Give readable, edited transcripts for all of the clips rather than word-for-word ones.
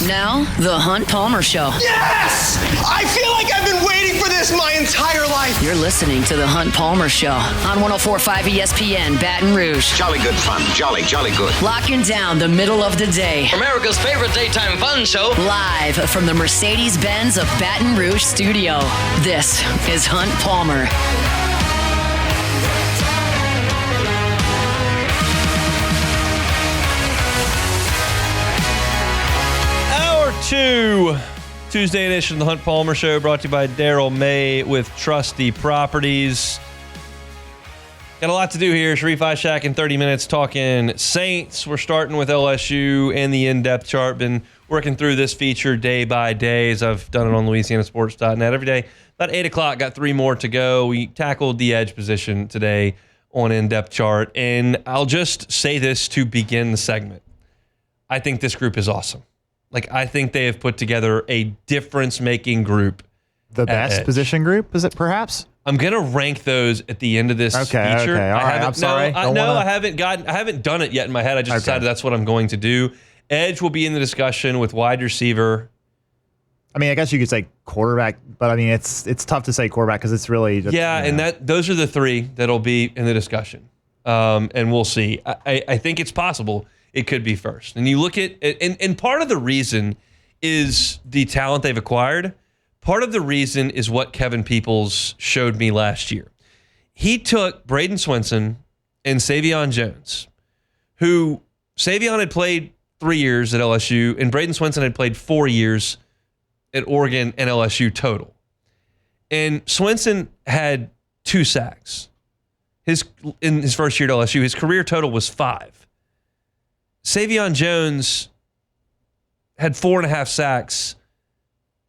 Now, The Hunt Palmer Show. Yes! I feel like I've been waiting for this my entire life. You're listening to The Hunt Palmer Show on 104.5 ESPN Baton Rouge. Jolly good fun. Jolly good. Locking down the middle of the day. America's favorite daytime fun show. Live from the Mercedes-Benz of Baton Rouge studio. This is Hunt Palmer. Tuesday edition of the Hunt Palmer Show, brought to you by Daryl May with Trusty Properties. Got a lot to do here. Sharief, Ishaq in 30 minutes talking Saints. We're starting with LSU and the in-depth chart. Been working through this feature day by day as I've done it on LouisianaSports.net every day. About 8 o'clock, got 3 more to go. We tackled the edge position today on in-depth chart. And I'll just say this to begin the segment. I think this group is awesome. I think they have put together a difference-making group. The best position group, is it perhaps? I'm going to rank those at the end of this feature. Okay. All right. I'm sorry. I haven't done it yet in my head. I just decided that's what I'm going to do. Edge will be in the discussion with wide receiver. I mean, I guess you could say quarterback, but I mean, it's tough to say quarterback because it's really just, and those are the 3 that'll be in the discussion, and we'll see. I think it's possible it could be first. And you look at and part of the reason is the talent they've acquired. Part of the reason is what Kevin Peoples showed me last year. He took Braden Swinson and Savion Jones, who Savion had played 3 years at LSU, and Braden Swinson had played 4 years at Oregon and LSU total. And Swinson had 2 sacks. In his first year at LSU, his career total was 5. Savion Jones had 4.5 sacks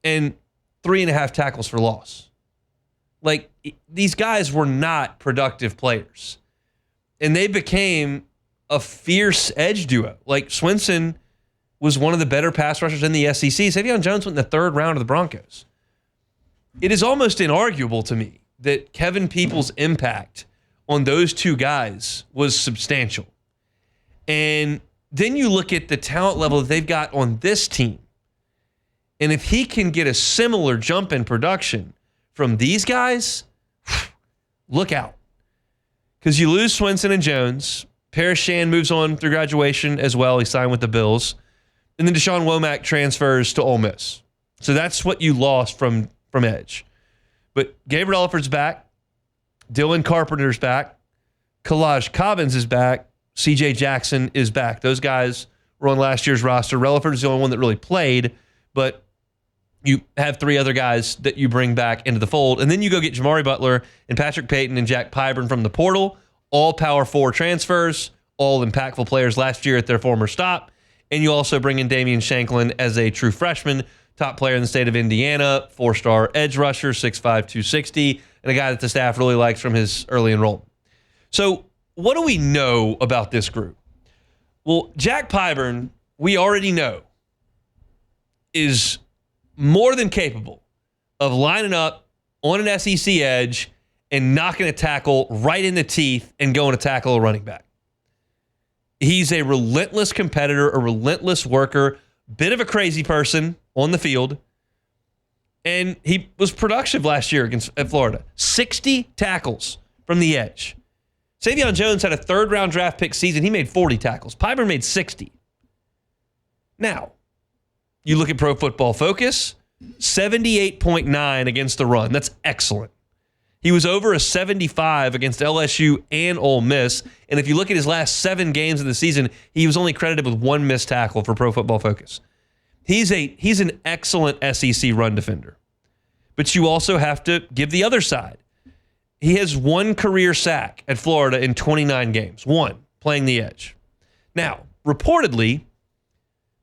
and 3.5 tackles for loss. These guys were not productive players. And they became a fierce edge duo. Swinson was one of the better pass rushers in the SEC. Savion Jones went in the 3rd round of the Broncos. It is almost inarguable to me that Kevin Peoples' impact on those 2 guys was substantial. And then you look at the talent level that they've got on this team. And if he can get a similar jump in production from these guys, look out. Because you lose Swinson and Jones. Paris Shand moves on through graduation as well. He signed with the Bills. And then Deshaun Womack transfers to Ole Miss. So that's what you lost from edge. But Gabriel Elliford's back. Dylan Carpenter's back. Kalaj Cobbins is back. C.J. Jackson is back. Those guys were on last year's roster. Relaford is the only one that really played, but you have 3 other guys that you bring back into the fold. And then you go get Jamari Butler and Patrick Payton and Jack Pyburn from the portal, all Power 4 transfers, all impactful players last year at their former stop. And you also bring in Damian Shanklin as a true freshman, top player in the state of Indiana, 4-star edge rusher, 6'5", 260, and a guy that the staff really likes from his early enrollment. So what do we know about this group? Well, Jack Pyburn, we already know, is more than capable of lining up on an SEC edge and knocking a tackle right in the teeth and going to tackle a running back. He's a relentless competitor, a relentless worker, bit of a crazy person on the field. And he was productive last year at Florida. 60 tackles from the edge. Savion Jones had a 3rd-round draft pick season. He made 40 tackles. Pyburn made 60. Now, you look at Pro Football Focus, 78.9 against the run. That's excellent. He was over a 75 against LSU and Ole Miss. And if you look at his last 7 games of the season, he was only credited with 1 missed tackle for Pro Football Focus. He's an excellent SEC run defender. But you also have to give the other side. He has 1 career sack at Florida in 29 games. 1, playing the edge. Now, reportedly,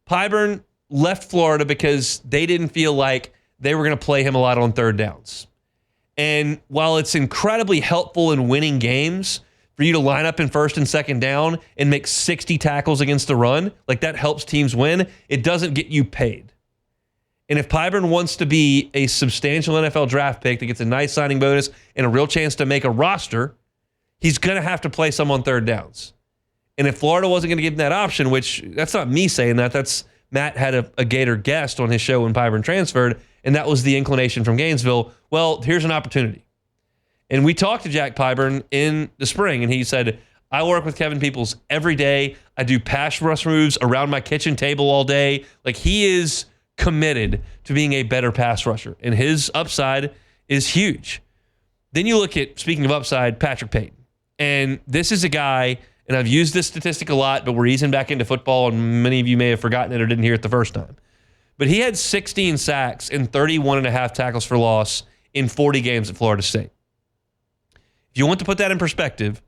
Pyburn left Florida because they didn't feel like they were going to play him a lot on 3rd downs. And while it's incredibly helpful in winning games for you to line up in 1st and 2nd down and make 60 tackles against the run, that helps teams win, it doesn't get you paid. And if Pyburn wants to be a substantial NFL draft pick that gets a nice signing bonus and a real chance to make a roster, he's going to have to play some on 3rd downs. And if Florida wasn't going to give him that option, which that's not me saying that, that's Matt had a Gator guest on his show when Pyburn transferred, and that was the inclination from Gainesville. Well, here's an opportunity. And we talked to Jack Pyburn in the spring, and he said, I work with Kevin Peoples every day. I do pass rush moves around my kitchen table all day. Like, he is committed to being a better pass rusher, and his upside is huge. Then you look at, speaking of upside, Patrick Payton. And this is a guy, and I've used this statistic a lot, but we're easing back into football, and many of you may have forgotten it or didn't hear it the first time. But he had 16 sacks and 31.5 tackles for loss in 40 games at Florida State. If you want to put that in perspective,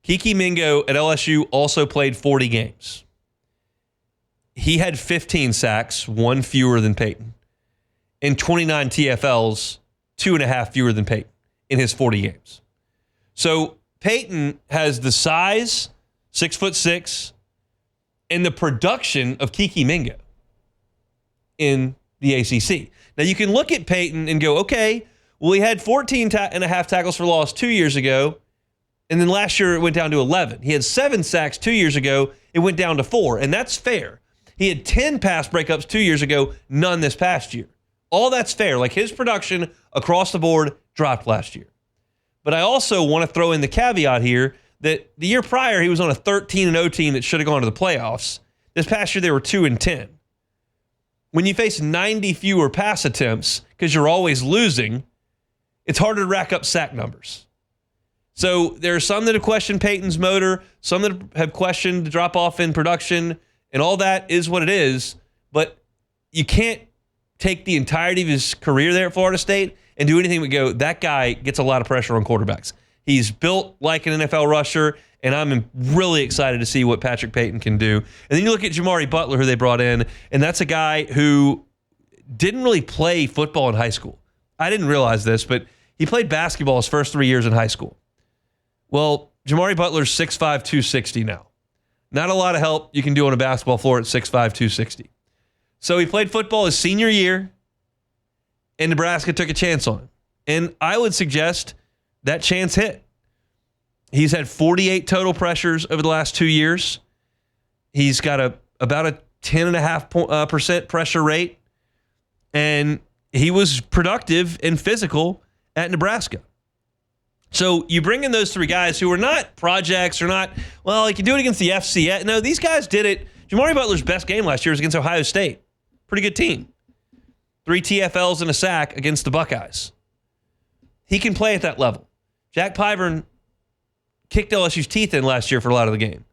Kiki Mingo at LSU also played 40 games. He had 15 sacks, one fewer than Payton, and 29 TFLs, 2.5 fewer than Payton in his 40 games. So Payton has the size, 6'6", and the production of Kiki Mingo in the ACC. Now, you can look at Payton and go, okay, well, he had 14.5 tackles for loss 2 years ago, and then last year it went down to 11. He had 7 sacks 2 years ago. It went down to 4, and that's fair. He had 10 pass breakups 2 years ago, none this past year. All that's fair. Like, his production across the board dropped last year. But I also want to throw in the caveat here that the year prior, he was on a 13-0 team that should have gone to the playoffs. This past year, they were 2-10. When you face 90 fewer pass attempts because you're always losing, it's harder to rack up sack numbers. So there are some that have questioned Payton's motor, some that have questioned the drop-off in production, and all that is what it is. But you can't take the entirety of his career there at Florida State and do anything but go, that guy gets a lot of pressure on quarterbacks. He's built like an NFL rusher, and I'm really excited to see what Patrick Payton can do. And then you look at Jamari Butler, who they brought in, and that's a guy who didn't really play football in high school. I didn't realize this, but he played basketball his first 3 years in high school. Well, Jamari Butler's 6'5", 260 now. Not a lot of help you can do on a basketball floor at 6'5", 260. So he played football his senior year, and Nebraska took a chance on him. And I would suggest that chance hit. He's had 48 total pressures over the last 2 years. He's got about a 10.5% pressure rate, and he was productive and physical at Nebraska. So you bring in those three guys who are not projects or not, well, he can do it against the FC. No, these guys did it. Jamari Butler's best game last year was against Ohio State. Pretty good team. 3 TFLs and a sack against the Buckeyes. He can play at that level. Jack Pyburn kicked LSU's teeth in last year for a lot of the game.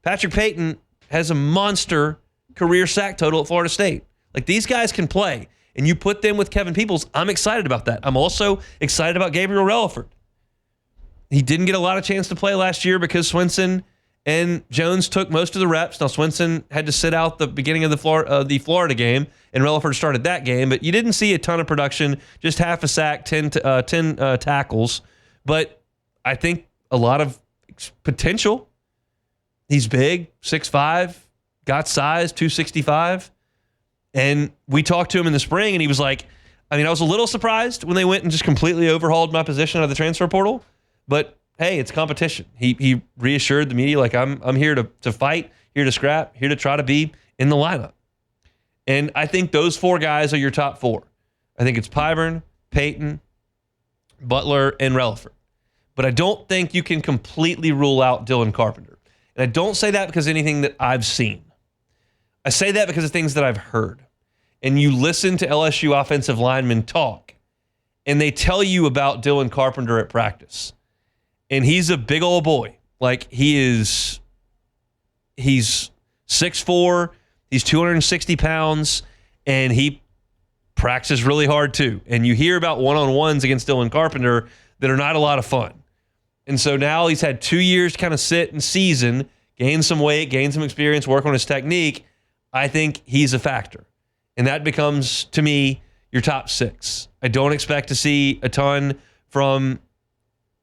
Patrick Payton has a monster career sack total at Florida State. Like, these guys can play, and you put them with Kevin Peoples. I'm excited about that. I'm also excited about Gabriel Relaford. He didn't get a lot of chance to play last year because Swinson and Jones took most of the reps. Now, Swinson had to sit out the beginning of the Florida game, and Relaford started that game. But you didn't see a ton of production, just half a sack, 10 tackles. But I think a lot of potential. He's big, 6'5", got size, 265. And we talked to him in the spring, and he was like, I was a little surprised when they went and just completely overhauled my position out of the transfer portal. But hey, it's competition. He reassured the media, like, I'm here to fight, here to scrap, here to try to be in the lineup. And I think those 4 guys are your top 4. I think it's Pyburn, Payton, Butler, and Relaford. But I don't think you can completely rule out Dylan Carpenter. And I don't say that because of anything that I've seen. I say that because of things that I've heard. And you listen to LSU offensive linemen talk, and they tell you about Dylan Carpenter at practice. And he's a big old boy. Like, he's 6'4", he's 260 pounds, and he practices really hard too. And you hear about one-on-ones against Dylan Carpenter that are not a lot of fun. And so now he's had 2 years to kind of sit and season, gain some weight, gain some experience, work on his technique. I think he's a factor. And that becomes, to me, your top 6. I don't expect to see a ton from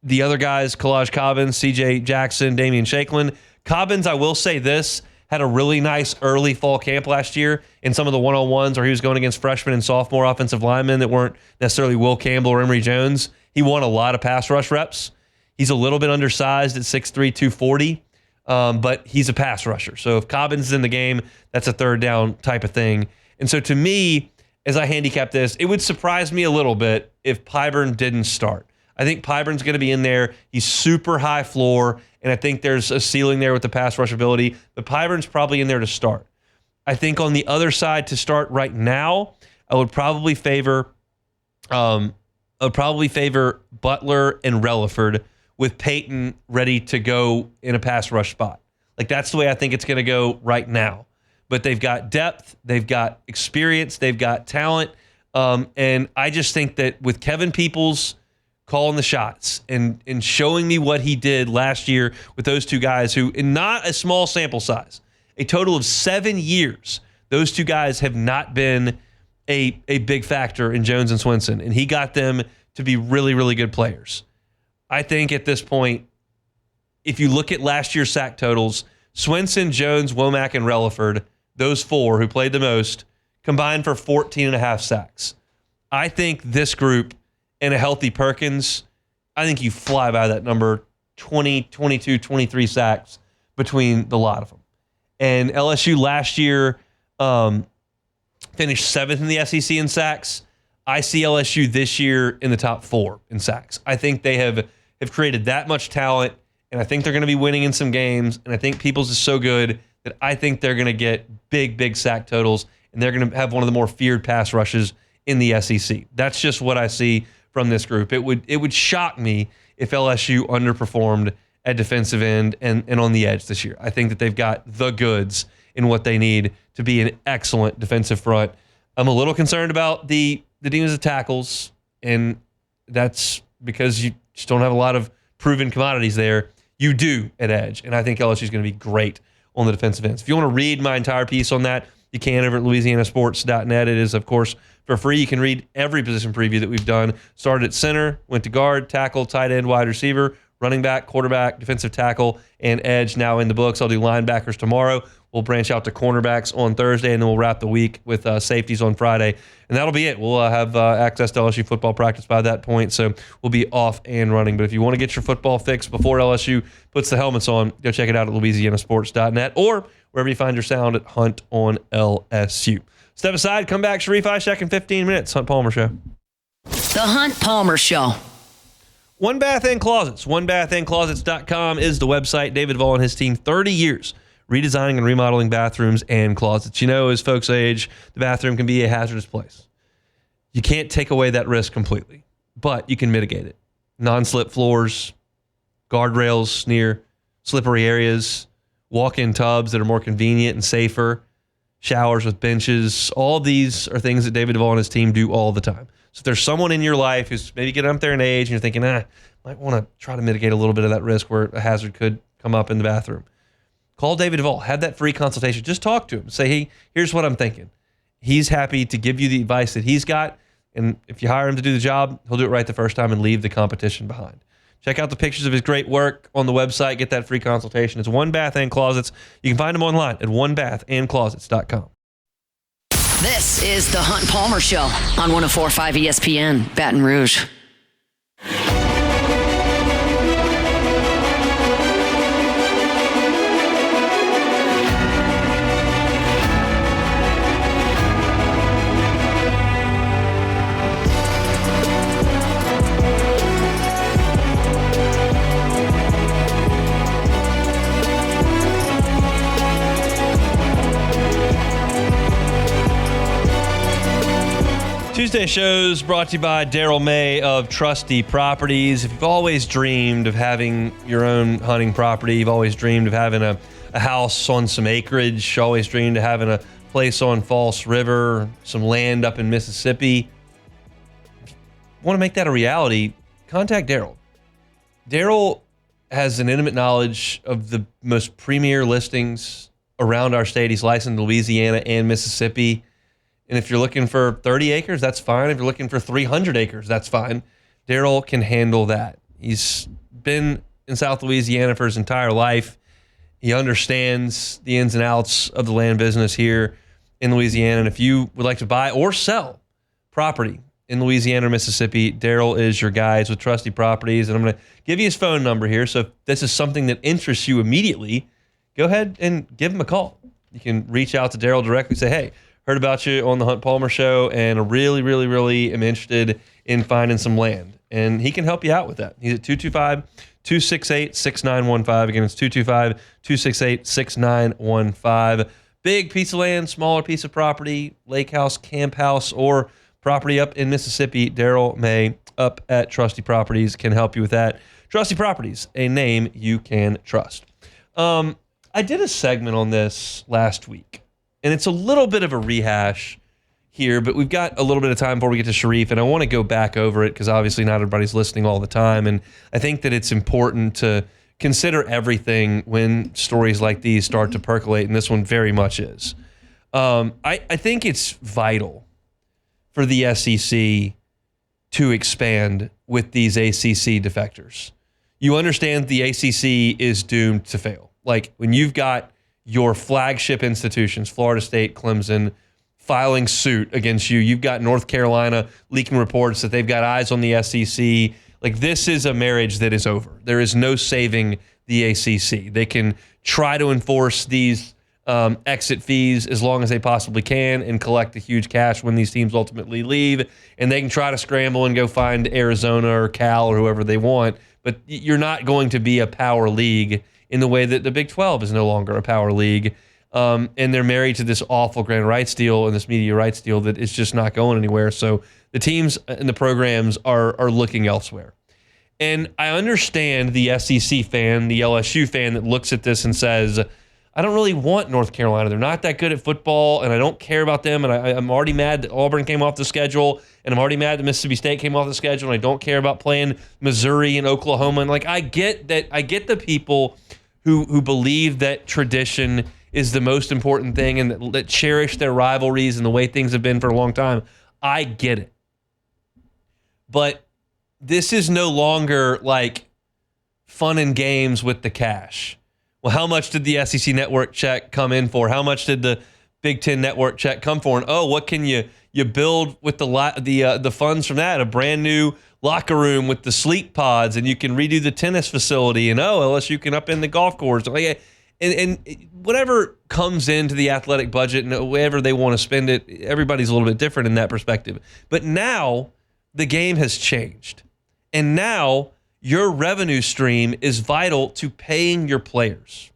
the other guys, Kalaj Cobbins, CJ Jackson, Damian Shaklin. Cobbins, I will say this, had a really nice early fall camp last year in some of the one-on-ones where he was going against freshmen and sophomore offensive linemen that weren't necessarily Will Campbell or Emory Jones. He won a lot of pass rush reps. He's a little bit undersized at 6'3", 240. but he's a pass rusher. So if Cobbins is in the game, that's a third down type of thing. And so to me, as I handicap this, it would surprise me a little bit if Pyburn didn't start. I think Pyburn's going to be in there. He's super high floor, and I think there's a ceiling there with the pass rush ability, but Pyburn's probably in there to start. I think on the other side to start right now, I would probably favor Butler and Relaford with Peyton ready to go in a pass rush spot. Like that's the way I think it's going to go right now. But they've got depth, they've got experience, they've got talent, and I just think that with Kevin Peoples calling the shots and showing me what he did last year with those two guys who, in not a small sample size, a total of 7 years, those two guys have not been a big factor in Jones and Swinson, and he got them to be really, really good players. I think at this point, if you look at last year's sack totals, Swinson, Jones, Womack, and Relaford, those four who played the most, combined for 14.5 sacks. I think this group and a healthy Perkins, I think you fly by that number, 20, 22, 23 sacks between the lot of them. And LSU last year finished 7th in the SEC in sacks. I see LSU this year in the top 4 in sacks. I think they have created that much talent, and I think they're going to be winning in some games, and I think Peoples is so good that I think they're going to get big, big sack totals, and they're going to have one of the more feared pass rushes in the SEC. That's just what I see from this group. It would shock me if LSU underperformed at defensive end and on the edge this year. I think that they've got the goods in what they need to be an excellent defensive front. I'm a little concerned about the defensive tackles, and that's because you just don't have a lot of proven commodities there. You do at edge, and I think LSU is going to be great on the defensive ends. If you want to read my entire piece on that, you can over at louisianasports.net. It is, of course, for free. You can read every position preview that we've done. Started at center, went to guard, tackle, tight end, wide receiver, running back, quarterback, defensive tackle, and edge now in the books. I'll do linebackers tomorrow. We'll branch out to cornerbacks on Thursday, and then we'll wrap the week with safeties on Friday. And that'll be it. We'll have access to LSU football practice by that point, so we'll be off and running. But if you want to get your football fix before LSU puts the helmets on, go check it out at louisianasports.net or wherever you find your sound at Hunt on LSU. Step aside, come back. Sharief, Ishaq in 15 minutes. Hunt Palmer Show. The Hunt Palmer Show. One Bath and Closets. OneBathAndClosets.com is the website. David Vaughn and his team, 30 years redesigning and remodeling bathrooms and closets. You know, as folks age, the bathroom can be a hazardous place. You can't take away that risk completely, but you can mitigate it. Non-slip floors, guardrails near slippery areas, walk-in tubs that are more convenient and safer, showers with benches. All these are things that David Vaughn and his team do all the time. So if there's someone in your life who's maybe getting up there in age and you're thinking, might want to try to mitigate a little bit of that risk where a hazard could come up in the bathroom, call David Vaughn. Have that free consultation. Just talk to him. Say, hey, here's what I'm thinking. He's happy to give you the advice that he's got, and if you hire him to do the job, he'll do it right the first time and leave the competition behind. Check out the pictures of his great work on the website. Get that free consultation. It's One Bath and Closets. You can find him online at onebathandclosets.com. This is the Hunt Palmer Show on 104.5 ESPN, Baton Rouge. Tuesday shows brought to you by Daryl May of Trusty Properties. If you've always dreamed of having your own hunting property, you've always dreamed of having a house on some acreage, always dreamed of having a place on False River, some land up in Mississippi, if you want to make that a reality, contact Daryl. Daryl has an intimate knowledge of the most premier listings around our state. He's licensed in Louisiana and Mississippi. And if you're looking for 30 acres, that's fine. If you're looking for 300 acres, that's fine. Daryl can handle that. He's been in South Louisiana for his entire life. He understands the ins and outs of the land business here in Louisiana. And if you would like to buy or sell property in Louisiana or Mississippi, Daryl is your guy. It's with Trusty Properties. And I'm going to give you his phone number here. So if this is something that interests you immediately, go ahead and give him a call. You can reach out to Daryl directly, say, hey, heard about you on the Hunt Palmer Show, and I really, really, really am interested in finding some land. And he can help you out with that. He's at 225-268-6915. Again, it's 225-268-6915. Big piece of land, smaller piece of property, lake house, camp house, or property up in Mississippi. Daryl May up at Trusty Properties can help you with that. Trusty Properties, a name you can trust. I did a segment on this last week, and it's a little bit of a rehash here, but we've got a little bit of time before we get to Sharief, and I want to go back over it because obviously not everybody's listening all the time, and I think that it's important to consider everything when stories like these start to percolate, and this one very much is. I think it's vital for the SEC to expand with these ACC defectors. You understand the ACC is doomed to fail. Like when you've got your flagship institutions, Florida State, Clemson, filing suit against you, you've got North Carolina leaking reports that they've got eyes on the SEC. Like this is a marriage that is over. There is no saving the ACC. They can try to enforce these exit fees as long as they possibly can and collect the huge cash when these teams ultimately leave. And they can try to scramble and go find Arizona or Cal or whoever they want. But you're not going to be a power league in the way that the Big 12 is no longer a power league. And they're married to this awful grant rights deal and this media rights deal that is just not going anywhere. So the teams and the programs are looking elsewhere. And I understand the SEC fan, the LSU fan that looks at this and says, I don't really want North Carolina. They're not that good at football, and I don't care about them. And I'm already mad that Auburn came off the schedule, and I'm already mad that Mississippi State came off the schedule, and I don't care about playing Missouri and Oklahoma. And like I get that, I get the people who believe that tradition is the most important thing and that cherish their rivalries and the way things have been for a long time. I get it. But this is no longer like fun and games with the cash. Well, how much did the SEC network check come in for? How much did the Big Ten network check come for? And what can you build with the funds from that? A brand new locker room with the sleep pods, and you can redo the tennis facility, and LSU can up in the golf course. And whatever comes into the athletic budget and wherever they want to spend it, everybody's a little bit different in that perspective. But now the game has changed, and now your revenue stream is vital to paying your players.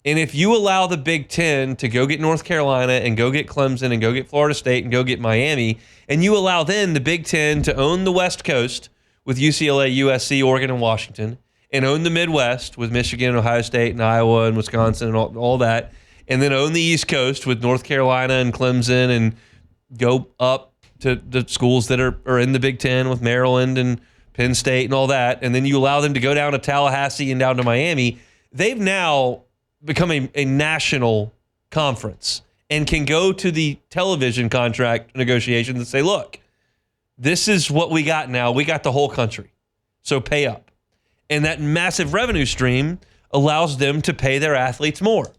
And if you allow the Big Ten to go get North Carolina and go get Clemson and go get Florida State and go get Miami, and you allow then the Big Ten to own the West Coast with UCLA, USC, Oregon, and Washington, and own the Midwest with Michigan, Ohio State, and Iowa, and Wisconsin, and all that, and then own the East Coast with North Carolina and Clemson, and go up to the schools that are in the Big Ten with Maryland and Penn State and all that, and then you allow them to go down to Tallahassee and down to Miami, they've now become a national conference and can go to the television contract negotiations and say, look, this is what we got now. We got the whole country, so pay up. And that massive revenue stream allows them to pay their athletes more.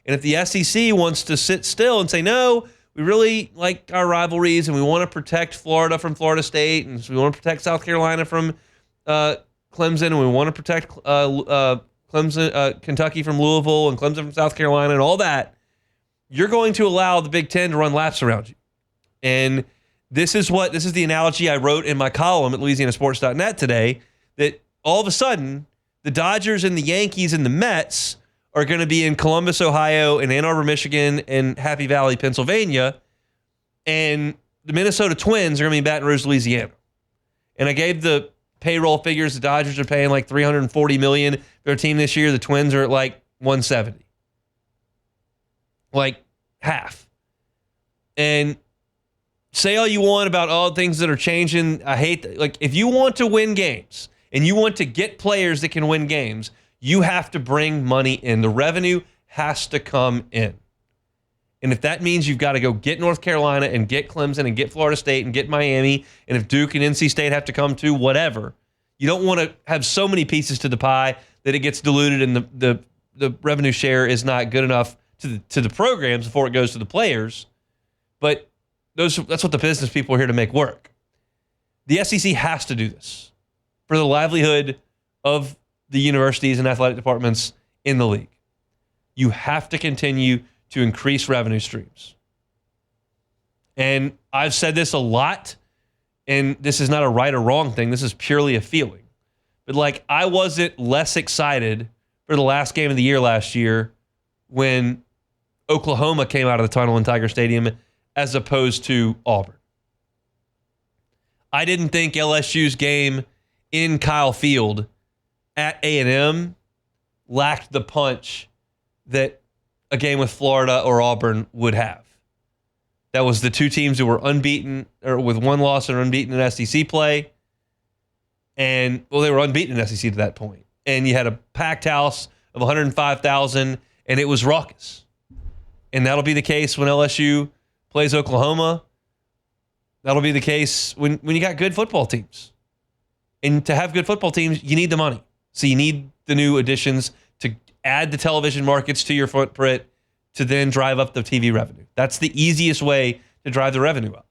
And if the SEC wants to sit still and say, no, we really like our rivalries and we want to protect Florida from Florida State, and so we want to protect South Carolina from Clemson, and we want to protect Kentucky from Louisville and Clemson from South Carolina and all that, you're going to allow the Big Ten to run laps around you. And this is the analogy I wrote in my column at LouisianaSports.net today, that all of a sudden the Dodgers and the Yankees and the Mets are going to be in Columbus, Ohio, and Ann Arbor, Michigan, and Happy Valley, Pennsylvania, and the Minnesota Twins are going to be in Baton Rouge, Louisiana. And I gave the payroll figures. The Dodgers are paying like $340 million for their team this year. The Twins are at like $170, like half. And say all you want about all things that are changing. I hate that. Like, if you want to win games and you want to get players that can win games, you have to bring money in. The revenue has to come in. And if that means you've got to go get North Carolina and get Clemson and get Florida State and get Miami, and if Duke and NC State have to come to whatever, you don't want to have so many pieces to the pie that it gets diluted and the revenue share is not good enough to the programs before it goes to the players. But that's what the business people are here to make work. The SEC has to do this for the livelihood of the universities and athletic departments in the league. You have to continue to increase revenue streams. And I've said this a lot, and this is not a right or wrong thing. This is purely a feeling. But like, I wasn't less excited for the last game of the year last year when Oklahoma came out of the tunnel in Tiger Stadium as opposed to Auburn. I didn't think LSU's game in Kyle Field at A&M lacked the punch that a game with Florida or Auburn would have. That was the two teams who were unbeaten, or with one loss and unbeaten in SEC play. And, well, they were unbeaten in SEC to that point. And you had a packed house of 105,000, and it was raucous. And that'll be the case when LSU plays Oklahoma. That'll be the case when you got good football teams. And to have good football teams, you need the money. So you need the new additions to add the television markets to your footprint to then drive up the TV revenue. That's the easiest way to drive the revenue up.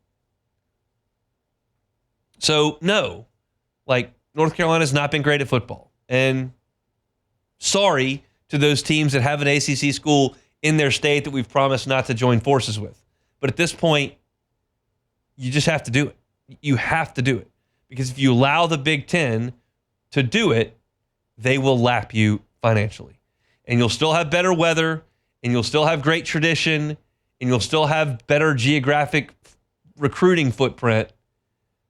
So, no, like, North Carolina's not been great at football. And sorry to those teams that have an ACC school in their state that we've promised not to join forces with. But at this point, you just have to do it. You have to do it. Because if you allow the Big Ten to do it, they will lap you financially. And you'll still have better weather, and you'll still have great tradition, and you'll still have better geographic recruiting footprint.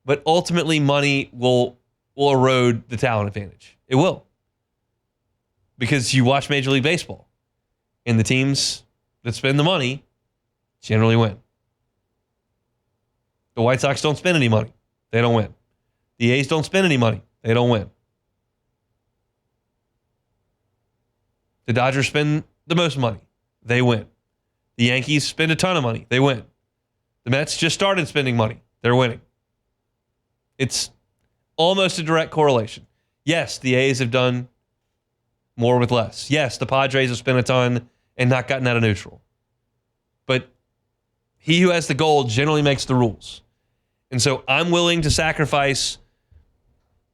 But ultimately, money will erode the talent advantage. It will. Because you watch Major League Baseball, and the teams that spend the money generally win. The White Sox don't spend any money. They don't win. The A's don't spend any money. They don't win. The Dodgers spend the most money. They win. The Yankees spend a ton of money. They win. The Mets just started spending money. They're winning. It's almost a direct correlation. Yes, the A's have done more with less. Yes, the Padres have spent a ton and not gotten out of neutral. But he who has the gold generally makes the rules. And so I'm willing to sacrifice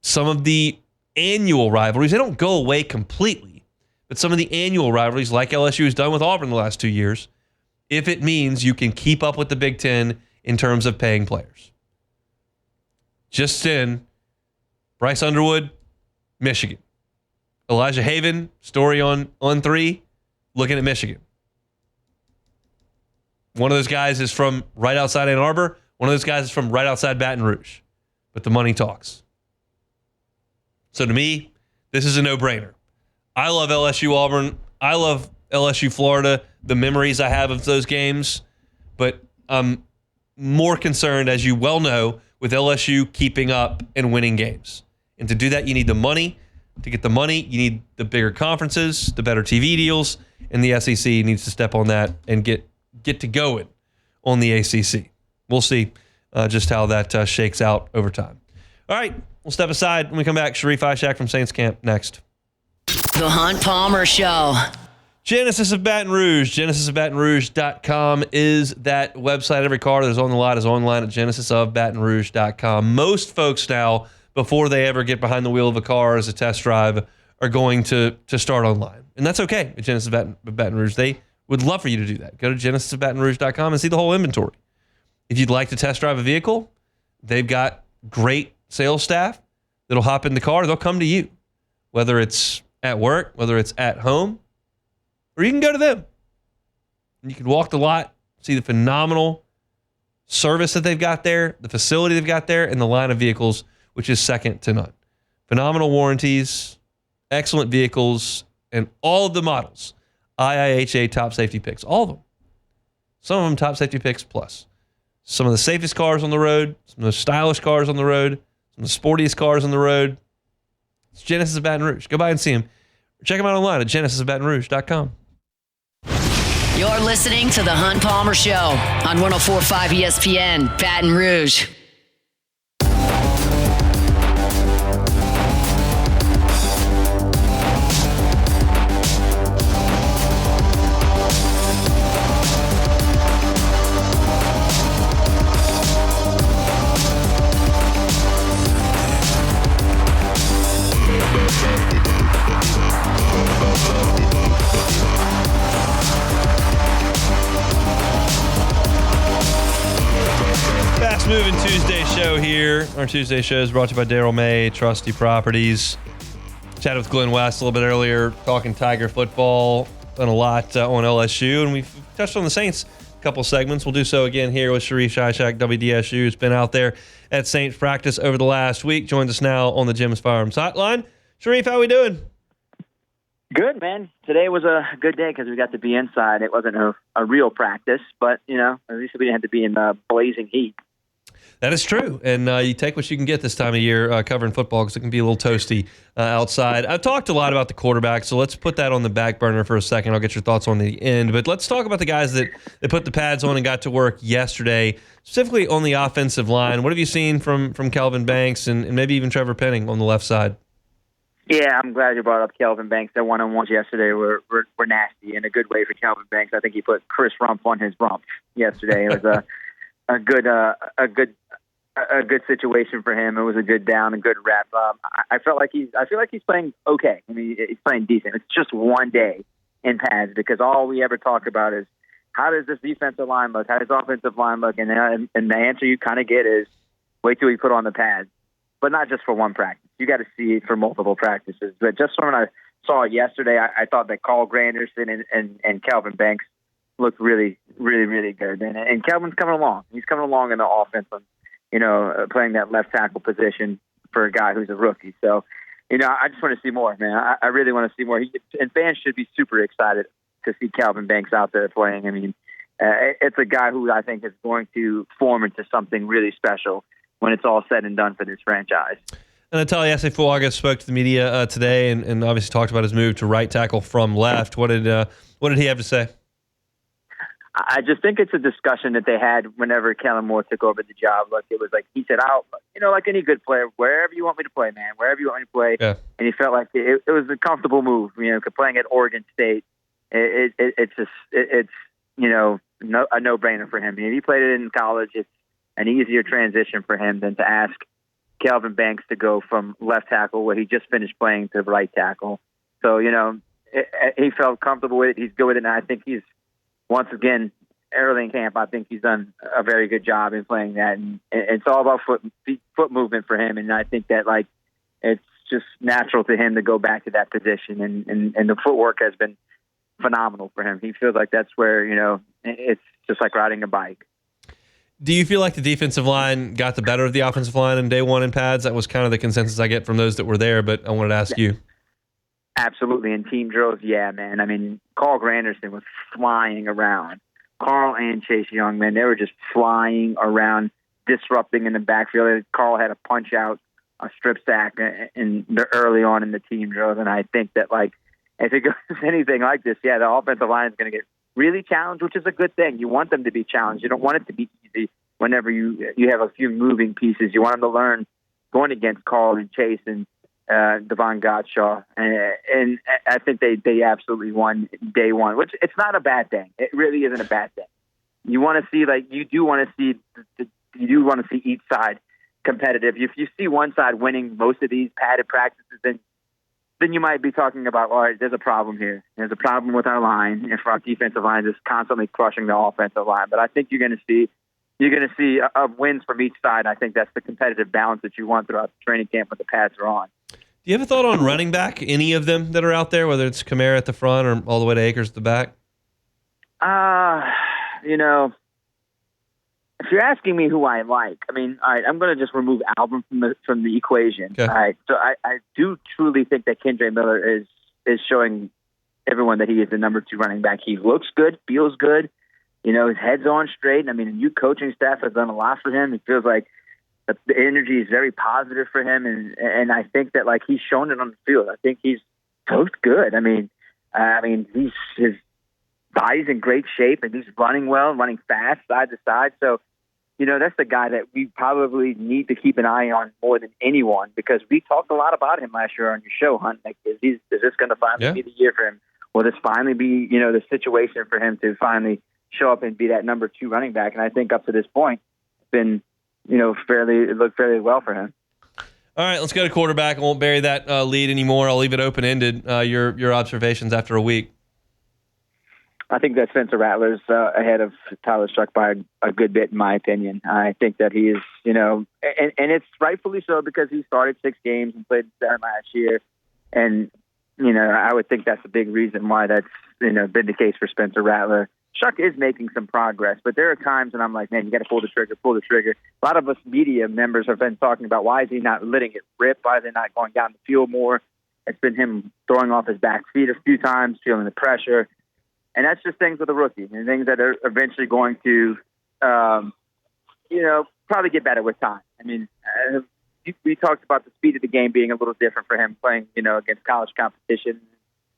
some of the annual rivalries. They don't go away completely, but some of the annual rivalries, like LSU has done with Auburn the last 2 years, if it means you can keep up with the Big Ten in terms of paying players. Just in, Bryce Underwood, Michigan. Elijah Haven, story on 3, looking at Michigan. One of those guys is from right outside Ann Arbor. One of those guys is from right outside Baton Rouge. But the money talks. So to me, this is a no-brainer. I love LSU Auburn. I love LSU Florida, the memories I have of those games. But I'm more concerned, as you well know, with LSU keeping up and winning games. And to do that, you need the money. To get the money, you need the bigger conferences, the better TV deals, and the SEC needs to step on that and get to going on the ACC. We'll see just how that shakes out over time. All right, we'll step aside. When we come back, Sharief Ishaq from Saints Camp next. The Hunt Palmer Show. Genesis of Baton Rouge. GenesisofBatonRouge.com is that website. Every car that is on the lot is online at GenesisofBatonRouge.com. Most folks now, before they ever get behind the wheel of a car as a test drive, are going to start online. And that's okay at Genesis of Baton Rouge. They would love for you to do that. Go to GenesisofBatonRouge.com and see the whole inventory. If you'd like to test drive a vehicle, they've got great sales staff that'll hop in the car. They'll come to you, whether it's at work, whether it's at home, or you can go to them. And you can walk the lot, see the phenomenal service that they've got there, the facility they've got there, and the line of vehicles, which is second to none. Phenomenal warranties, excellent vehicles, and all of the models. IIHA top safety picks, all of them. Some of them top safety picks plus. Some of the safest cars on the road, some of the stylish cars on the road, some of the sportiest cars on the road. It's Genesis of Baton Rouge. Go by and see them. Check them out online at GenesisofBatonRouge.com. You're listening to The Hunt Palmer Show on 104.5 ESPN, Baton Rouge. Let's move in Tuesday show here. Our Tuesday show is brought to you by Daryl May, Trusty Properties. Chatted with Glenn West a little bit earlier, talking Tiger football, done a lot on LSU, and we've touched on the Saints a couple segments. We'll do so again here with Sharief, Ishaq, WDSU, who's been out there at Saints practice over the last week. Joins us now on the Jim's Firearms Hotline. Sharief, how we doing? Good, man. Today was a good day because we got to be inside. It wasn't a real practice, but, at least we didn't have to be in blazing heat. That is true, and you take what you can get this time of year covering football because it can be a little toasty outside. I've talked a lot about the quarterback, so let's put that on the back burner for a second. I'll get your thoughts on the end, but let's talk about the guys that put the pads on and got to work yesterday, specifically on the offensive line. What have you seen from Kelvin Banks and maybe even Trevor Penning on the left side? Yeah, I'm glad you brought up Kelvin Banks. Their one-on-ones yesterday were nasty in a good way for Kelvin Banks. I think he put Chris Rump on his rump yesterday. It was a good situation for him. It was a good down, a good rep. I feel like he's playing okay. I mean, he's playing decent. It's just one day in pads because all we ever talk about is how does this defensive line look? How does offensive line look? And the answer you kind of get is wait till we put on the pads, but not just for one practice. You got to see it for multiple practices. But just when I saw it yesterday, I thought that Carl Granderson and Kelvin Banks looked really, really, really good. And Kelvin's coming along. He's coming along in the offense, playing that left tackle position for a guy who's a rookie. So, I just want to see more, man. I really want to see more. And fans should be super excited to see Kelvin Banks out there playing. I mean, it's a guy who I think is going to form into something really special when it's all said and done for this franchise. And Natalia Fuaga spoke to the media today and obviously talked about his move to right tackle from left. What did he have to say? I just think it's a discussion that they had whenever Kellen Moore took over the job. Like it was like he said, like any good player, wherever you want me to play, man, wherever you want me to play. Yeah. And he felt like it was a comfortable move. Playing at Oregon State, it's a no-brainer for him. If he played it in college, it's an easier transition for him than to ask Kelvin Banks to go from left tackle, where he just finished playing, to right tackle. So he felt comfortable with it. He's good with it, and I think he's. Once again, early in camp, I think he's done a very good job in playing that. And it's all about foot movement for him. And I think that, it's just natural to him to go back to that position. And the footwork has been phenomenal for him. He feels like that's where, it's just like riding a bike. Do you feel like the defensive line got the better of the offensive line in day one in pads? That was kind of the consensus I get from those that were there, but I wanted to ask you. Absolutely. In team drills, yeah, man. I mean, Carl Granderson was flying around. Carl and Chase Young, man, they were just flying around, disrupting in the backfield. Carl had a punch out, a strip sack early on in the team drills, and I think that, if it goes anything like this, yeah, the offensive line is going to get really challenged, which is a good thing. You want them to be challenged. You don't want it to be easy whenever you have a few moving pieces. You want them to learn going against Carl and Chase and Devon Gottschall, and I think they absolutely won day one, which it's not a bad thing. It really isn't a bad thing. You want to see you do want to see each side competitive. If you see one side winning most of these padded practices, then you might be talking about, all right, there's a problem here. There's a problem with our line, if our defensive line is constantly crushing the offensive line. But I think you're going to see wins from each side. I think that's the competitive balance that you want throughout the training camp when the pads are on. Do you have a thought on running back, any of them that are out there, whether it's Kamara at the front or all the way to Akers at the back? If you're asking me who I like, I mean, all right, I'm going to just remove Album from the equation. Okay. All right, so I do truly think that Kendre Miller is showing everyone that he is the number 2 running back. He looks good, feels good. His head's on straight. I mean, the new coaching staff has done a lot for him. It feels like the energy is very positive for him, and I think that he's shown it on the field. I think he's looked good. I mean, his body's in great shape, and he's running well, running fast, side to side. So, that's the guy that we probably need to keep an eye on more than anyone, because we talked a lot about him last year on your show, Hunt. Is this going to finally be the year for him? Will this finally be, the situation for him to finally show up and be that number 2 running back? And I think up to this point, it's been, it looked fairly well for him. All right, let's go to quarterback. I won't bury that lead anymore. I'll leave it open-ended. Your observations after a week. I think that Spencer Rattler's ahead of Tyler Shuck by a good bit, in my opinion. I think that he is, and it's rightfully so because he started 6 games and played 7 last year. And, I would think that's a big reason why that's, been the case for Spencer Rattler. Shuck is making some progress, but there are times when I'm like, man, you got to pull the trigger. A lot of us media members have been talking about why is he not letting it rip? Why is he not going down the field more? It's been him throwing off his back feet a few times, feeling the pressure. And that's just things with a rookie and things that are eventually going to, probably get better with time. I mean, we talked about the speed of the game being a little different for him playing, against college competition.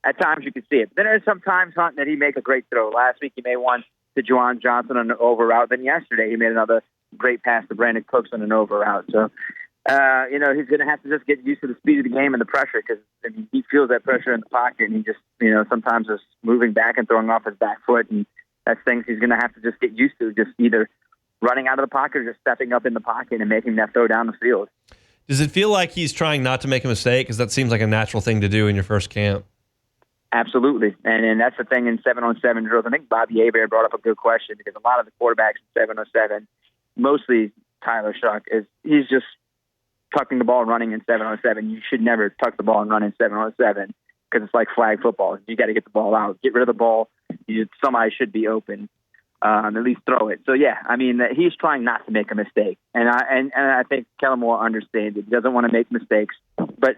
At times you can see it. But then there's some times, Hunt, that he make a great throw. Last week he made one to Juwan Johnson on an over route. Then yesterday he made another great pass to Brandon Cooks on an over route. So, he's going to have to just get used to the speed of the game and the pressure because he feels that pressure in the pocket, and he just, sometimes is moving back and throwing off his back foot, and that's things he's going to have to just get used to, just either running out of the pocket or just stepping up in the pocket and making that throw down the field. Does it feel like he's trying not to make a mistake? Because that seems like a natural thing to do in your first camp. Absolutely, and that's the thing in 7-on-7 drills. I think Bobby Hebert brought up a good question because a lot of the quarterbacks in 7-on-7, mostly Tyler Shuck, he's just tucking the ball and running in 7-on-7. You should never tuck the ball and run in 7-on-7 because it's like flag football. You got to get the ball out, get rid of the ball. Somebody should be open, at least throw it. So yeah, I mean he's trying not to make a mistake, and I think Kellen Moore understands it. He doesn't want to make mistakes, but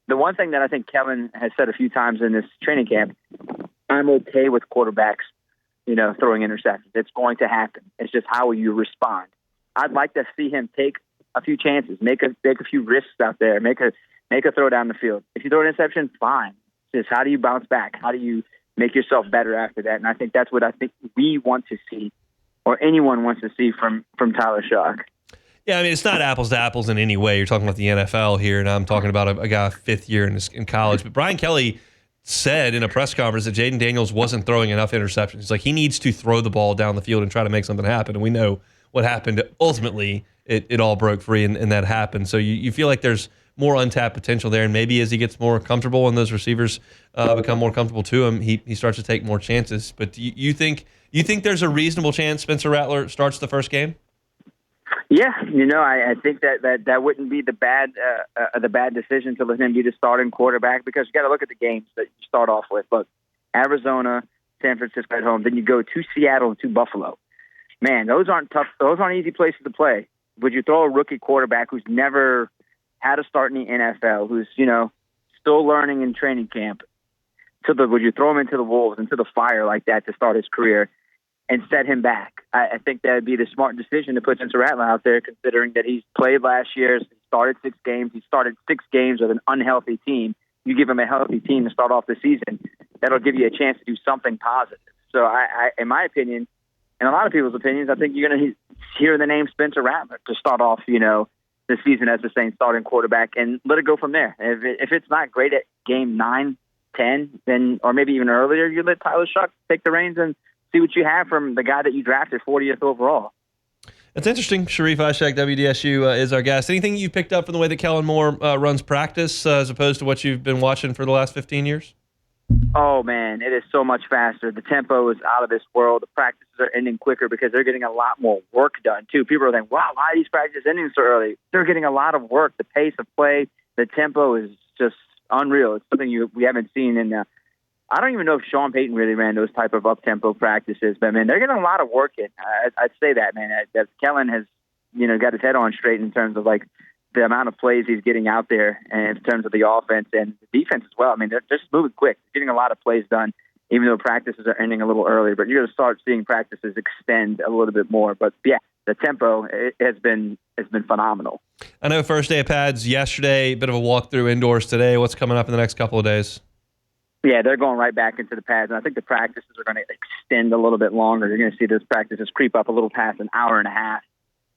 the one thing that I think Kellen has said a few times in this training camp, I'm okay with quarterbacks, throwing interceptions. It's going to happen. It's just how you respond. I'd like to see him take a few chances, make a few risks out there, make a throw down the field. If you throw an interception, fine. It's just how do you bounce back? How do you make yourself better after that? And I think that's what I think we want to see, or anyone wants to see from Tyler Shuck. Yeah, I mean, it's not apples to apples in any way. You're talking about the NFL here, and I'm talking about a guy 5th year in college. But Brian Kelly said in a press conference that Jaden Daniels wasn't throwing enough interceptions. He's like, he needs to throw the ball down the field and try to make something happen. And we know what happened. Ultimately, it all broke free, and that happened. So you feel like there's more untapped potential there, and maybe as he gets more comfortable and those receivers become more comfortable to him, he starts to take more chances. But do you think there's a reasonable chance Spencer Rattler starts the first game? Yeah, I think that wouldn't be the bad decision to let him be the starting quarterback because you got to look at the games that you start off with. Look, Arizona, San Francisco at home, then you go to Seattle and to Buffalo. Man, those aren't tough. Those aren't easy places to play. Would you throw a rookie quarterback who's never had a start in the NFL, who's still learning in training camp? Would you throw him into the wolves, into the fire like that to start his career? And set him back. I think that would be the smart decision to put Spencer Rattler out there, considering that he's played last year. He started 6 games. He started 6 games with an unhealthy team. You give him a healthy team to start off the season, that'll give you a chance to do something positive. So, I in my opinion, and a lot of people's opinions, I think you're going to hear the name Spencer Rattler to start off, the season as the same starting quarterback, and let it go from there. If it's not great at game 9, 10, then or maybe even earlier, you let Tyler Shuck take the reins and see what you have from the guy that you drafted 40th overall. That's interesting. Sharief, Ishaq, WDSU is our guest. Anything you picked up from the way that Kellen Moore runs practice as opposed to what you've been watching for the last 15 years? Oh, man, it is so much faster. The tempo is out of this world. The practices are ending quicker because they're getting a lot more work done, too. People are thinking, wow, why are these practices ending so early? They're getting a lot of work. The pace of play, the tempo is just unreal. It's something we haven't seen in I don't even know if Sean Payton really ran those type of up-tempo practices, but, man, they're getting a lot of work in. I'd say that, man. That Kellen has, got his head on straight in terms of, like, the amount of plays he's getting out there and in terms of the offense and the defense as well. I mean, they're just moving quick. They're getting a lot of plays done, even though practices are ending a little earlier. But you're going to start seeing practices extend a little bit more. But, yeah, the tempo has been phenomenal. I know first day of pads yesterday, a bit of a walkthrough indoors today. What's coming up in the next couple of days? Yeah, they're going right back into the pads, and I think the practices are going to extend a little bit longer. You're going to see those practices creep up a little past an hour and a half.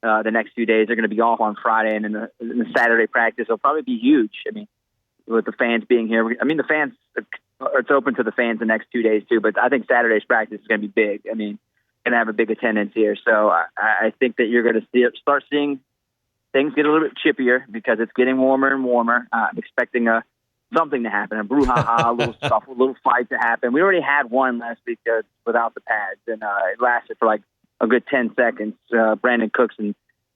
The next few days, they're going to be off on Friday, and in the Saturday practice will probably be huge. I mean, with the fans being here, I mean, the fans, it's open to the fans the next 2 days too, but I think Saturday's practice is going to be big. I mean, going to have a big attendance here, so I think that you're going to start seeing things get a little bit chippier because it's getting warmer and warmer. I'm expecting a something to happen, a brouhaha, a little scuffle, a little fight to happen. We already had one last week without the pads, and it lasted for like a good 10 seconds. Brandon Cooks and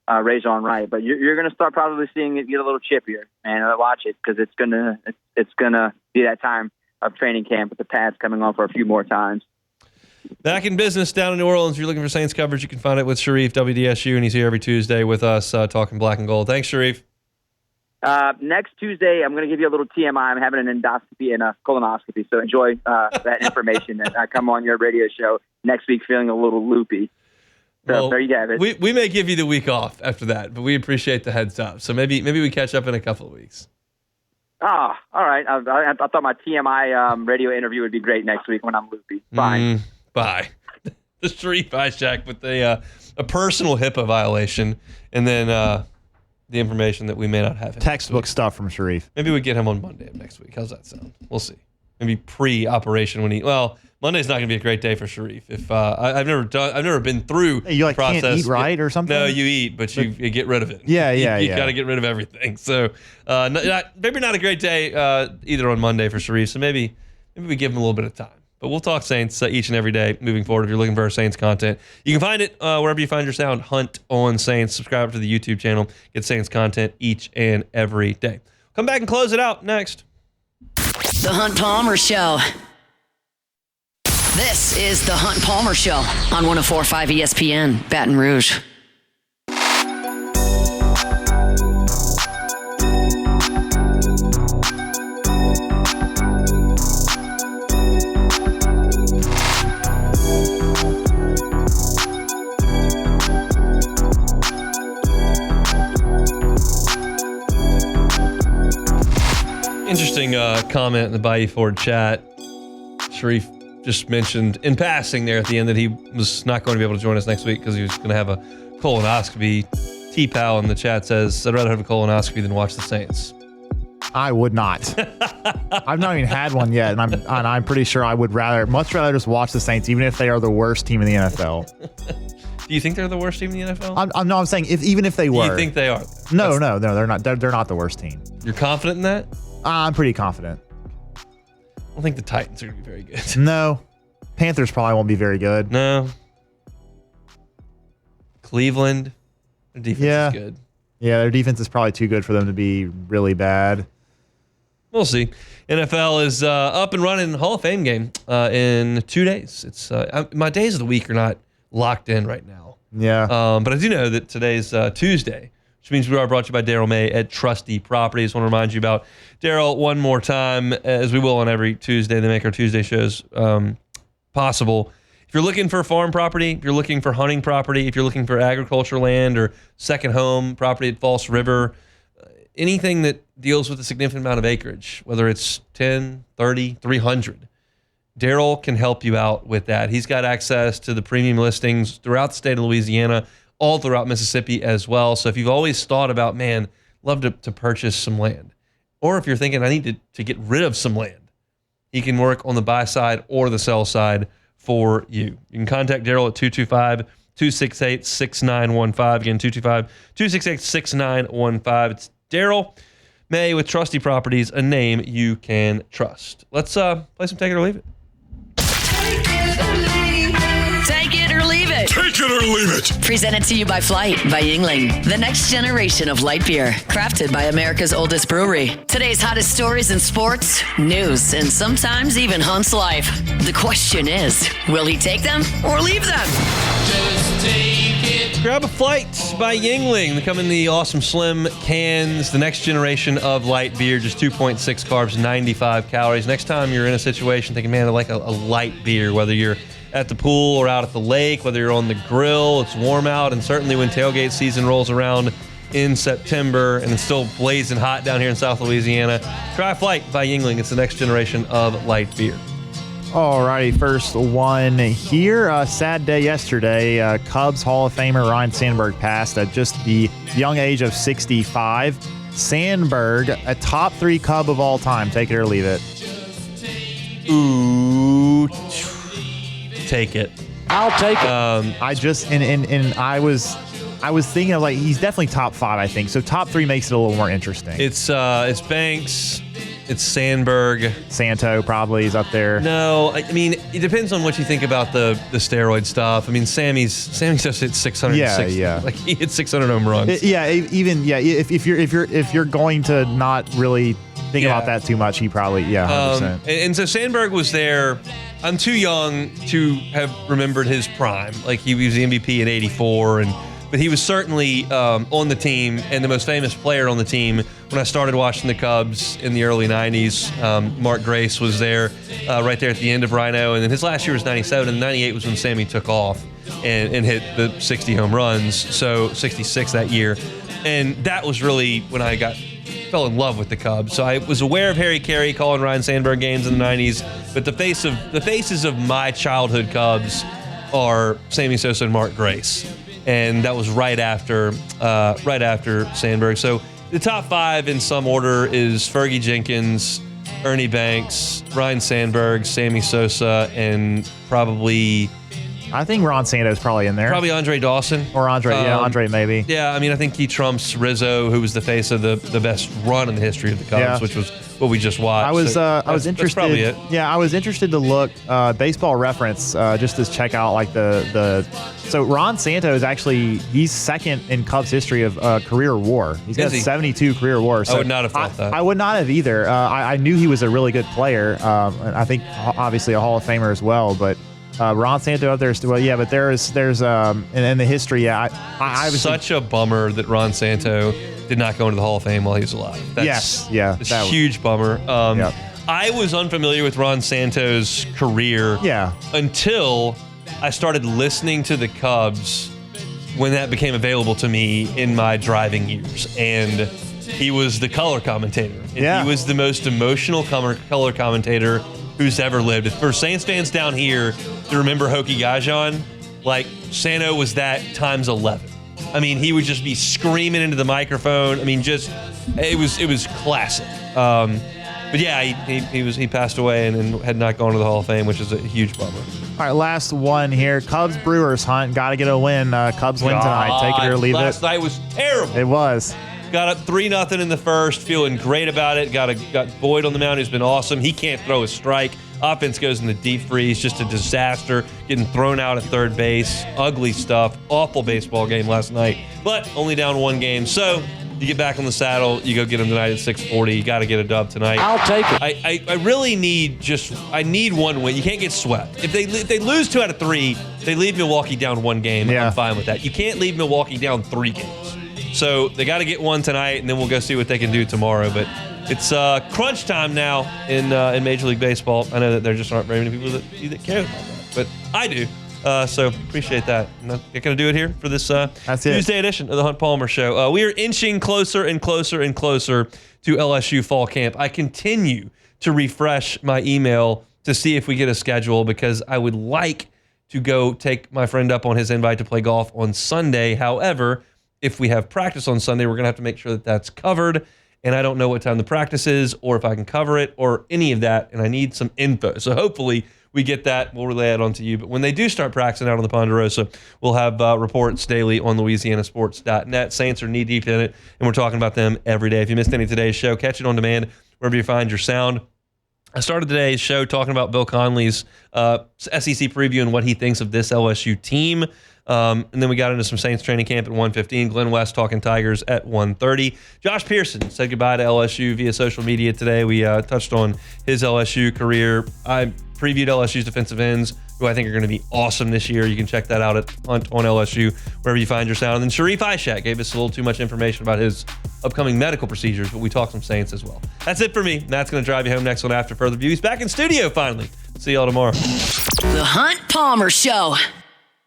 Rajon Wright, but you're going to start probably seeing it get a little chippier, man. Watch it, because it's gonna be that time of training camp with the pads coming on for a few more times. Back in business down in New Orleans. If you're looking for Saints coverage, you can find it with Sharief, WDSU, and he's here every Tuesday with us talking black and gold. Thanks, Sharief. Next Tuesday, I'm going to give you a little TMI. I'm having an endoscopy and a colonoscopy, so enjoy that information that I come on your radio show next week feeling a little loopy. So well, there you have it. We may give you the week off after that, but we appreciate the heads up. So maybe we catch up in a couple of weeks. All right. I thought my TMI radio interview would be great next week when I'm loopy. Fine. Bye. The Sharief Ishaq with a personal HIPAA violation, and then the information that we may not have. Textbook stuff from Sharief. Maybe we get him on Monday of next week. How's that sound? We'll see. Maybe pre-operation when Monday's not going to be a great day for Sharief. If I've never been through you like process. Can't eat right or something. No, you eat, but you get rid of it. Yeah, You got to get rid of everything. So maybe not a great day either on Monday for Sharief. So maybe we give him a little bit of time. But we'll talk Saints each and every day moving forward. If you're looking for our Saints content, you can find it wherever you find your sound. Hunt on Saints. Subscribe to the YouTube channel. Get Saints content each and every day. Come back and close it out next. The Hunt Palmer Show. This is the Hunt Palmer Show on 104.5 ESPN, Baton Rouge. Interesting comment in the Bayou Ford chat. Sharief just mentioned in passing there at the end that he was not going to be able to join us next week because he was going to have a colonoscopy. T-Pal in the chat says, I'd rather have a colonoscopy than watch the Saints. I would not. I've not even had one yet, and I'm pretty sure I would much rather just watch the Saints, even if they are the worst team in the NFL. Do you think they're the worst team in the NFL? I'm saying even if they were. Do you think they are? No, they're not. They're not the worst team. You're confident in that? I'm pretty confident. I don't think the Titans are going to be very good. No. Panthers probably won't be very good. No. Cleveland, their defense is good. Yeah, their defense is probably too good for them to be really bad. We'll see. NFL is up and running Hall of Fame game in 2 days. It's my days of the week are not locked in right now. Yeah. But I do know that today's Tuesday, which means we are brought to you by Daryl May at Trusty Properties. I want to remind you about Daryl one more time, as we will on every Tuesday. They make our Tuesday shows possible. If you're looking for farm property, if you're looking for hunting property, if you're looking for agriculture land or second home property at False River, anything that deals with a significant amount of acreage, whether it's 10, 30, 300, Daryl can help you out with that. He's got access to the premium listings throughout the state of Louisiana, all throughout Mississippi as well. So if you've always thought about, man, love to purchase some land, or if you're thinking I need to get rid of some land, he can work on the buy side or the sell side for you. You can contact Daryl at 225-268-6915. Again, 225-268-6915. It's Daryl May with Trusty Properties, a name you can trust. Let's play some Take It or Leave It. Take it or leave it. Take it or leave it. Presented to you by Flight by Yingling, the next generation of light beer, crafted by America's oldest brewery. Today's hottest stories in sports, news, and sometimes even Hunt's life. The question is, will he take them or leave them? Just take it. Grab a Flight by Yingling. They come in the awesome slim cans, the next generation of light beer, just 2.6 carbs, 95 calories. Next time you're in a situation thinking, man, I like a light beer, whether you're at the pool or out at the lake, whether you're on the grill, it's warm out, and certainly when tailgate season rolls around in September and it's still blazing hot down here in South Louisiana, try Flight by Yingling. It's the next generation of light beer. Alrighty, first one here. Sad day yesterday. Cubs Hall of Famer Ryan Sandberg passed at just the young age of 65. Sandberg, a top 3 Cub of all time. Take it or leave it. Ooh, take it. I'll take it. I just and I was thinking of, like, he's definitely top 5, I think. So top 3 makes it a little more interesting. It's Banks, It's Sandberg. Santo probably is up there. No, I mean, it depends on what you think about the steroid stuff. I mean, Sammy's just hit 660. Yeah. Like he hit 600 home runs. If you're going to not really think about that too much, he probably 100%. And so Sandberg was there. I'm too young to have remembered his prime. Like he was the MVP in '84, but he was certainly on the team and the most famous player on the team when I started watching the Cubs in the early 90s. Mark Grace was there right there at the end of Rhino, and then his last year was 97, and 98 was when Sammy took off and hit the 60 home runs, so 66 that year. And that was really when I fell in love with the Cubs. So I was aware of Harry Carey calling Ryan Sandberg games in the 90s, but the faces of my childhood Cubs are Sammy Sosa and Mark Grace. And that was right after Sandberg. So the top 5 in some order is Fergie Jenkins, Ernie Banks, Ryan Sandberg, Sammy Sosa, and probably... I think Ron Santo's probably in there. Probably Andre Dawson. Or Andre, Andre maybe. Yeah, I mean, I think he trumps Rizzo, who was the face of the best run in the history of the Cubs, which was what we just watched. I was interested. That's probably it. Yeah, I was interested to look Baseball Reference just to check out like the. So Ron Santo is actually he's second in Cubs history of career WAR. He's got 72 career WAR. So I would not have thought that. I would not have either. I knew he was a really good player. And I think obviously a Hall of Famer as well, but. Ron Santo up there is well, yeah, but there's in the history, I was such a bummer that Ron Santo did not go into the Hall of Fame while he was alive. That's a huge bummer. I was unfamiliar with Ron Santo's career until I started listening to the Cubs when that became available to me in my driving years, and he was the color commentator. And he was the most emotional color commentator who's ever lived. For Saints fans down here to remember Hokie Gajan, like Santo was that times 11. I mean, he would just be screaming into the microphone. I mean, it was classic. But yeah, he passed away and had not gone to the Hall of Fame, which is a huge bummer. All right, last one here. Cubs Brewers hunt. Got to get a win. Cubs win tonight. Take it or leave it. Last night was terrible. It was. Got up 3-0 in the first, feeling great about it. Got Boyd on the mound, who's been awesome. He can't throw a strike. Offense goes in the deep freeze, just a disaster. Getting thrown out at third base. Ugly stuff. Awful baseball game last night. But only down 1 game. So you get back on the saddle. You go get them tonight at 6:40. You got to get a dub tonight. I'll take it. I really need I need 1 win. You can't get swept. If they lose 2 out of 3, they leave Milwaukee down 1 game. I'm fine with that. You can't leave Milwaukee down 3 games. So they got to get 1 tonight, and then we'll go see what they can do tomorrow. But it's crunch time now in Major League Baseball. I know that there just aren't very many people that care about that, but I do. So appreciate that. I'm not going to do it here for this Tuesday edition of the Hunt Palmer Show. We are inching closer and closer and closer to LSU fall camp. I continue to refresh my email to see if we get a schedule because I would like to go take my friend up on his invite to play golf on Sunday. However, if we have practice on Sunday, we're going to have to make sure that that's covered. And I don't know what time the practice is or if I can cover it or any of that. And I need some info. So hopefully we get that. We'll relay it on to you. But when they do start practicing out on the Ponderosa, we'll have reports daily on LouisianaSports.net. Saints are knee-deep in it, and we're talking about them every day. If you missed any of today's show, catch it on demand wherever you find your sound. I started today's show talking about Bill Conley's SEC preview and what he thinks of this LSU team. And then we got into some Saints training camp at 1:15. Glenn West talking Tigers at 1:30. Josh Pearson said goodbye to LSU via social media today. We touched on his LSU career. I previewed LSU's defensive ends, who I think are going to be awesome this year. You can check that out at Hunt on LSU, wherever you find your sound. And then Sharief Ishaq gave us a little too much information about his upcoming medical procedures, but we talked some Saints as well. That's it for me. Matt's going to drive you home next one after further view. He's back in studio finally. See y'all tomorrow. The Hunt Palmer Show.